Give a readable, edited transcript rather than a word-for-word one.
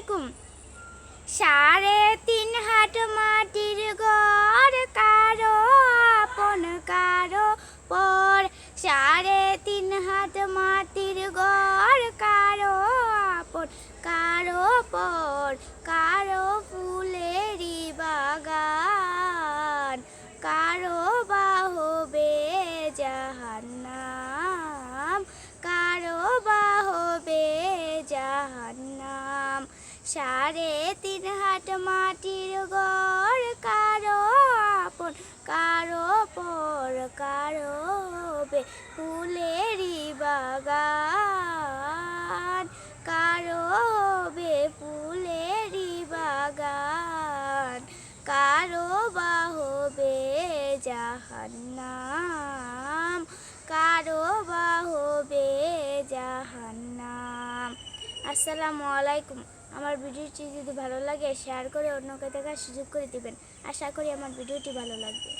আলাইকুম। 3.5 হাত মাটির ঘর, কারো আপন কারো পর। 3.5 হাত মাটির ঘর, কারো আপন কারো পর। কারো ফুলেরই বাগান, কারো বা হবে জাহান্নাম, কারো বা হবে জাহান্নাম। 3.5 হাত মাটির ঘর, কারো আপন কারো পর। কারো হবে ফুলেরই বাগান, কারো হবে ফুলেরই বাগান, কারো বা হবে জাহান্নাম, কারো বা হবে জাহান্নাম। আসসালামু আলাইকুম। আমার ভিডিওটি যদি ভালো লাগে শেয়ার করে অন্যকে দেখার সুযোগ করে দিবেন। আশা করি আমার ভিডিওটি ভালো লাগবে।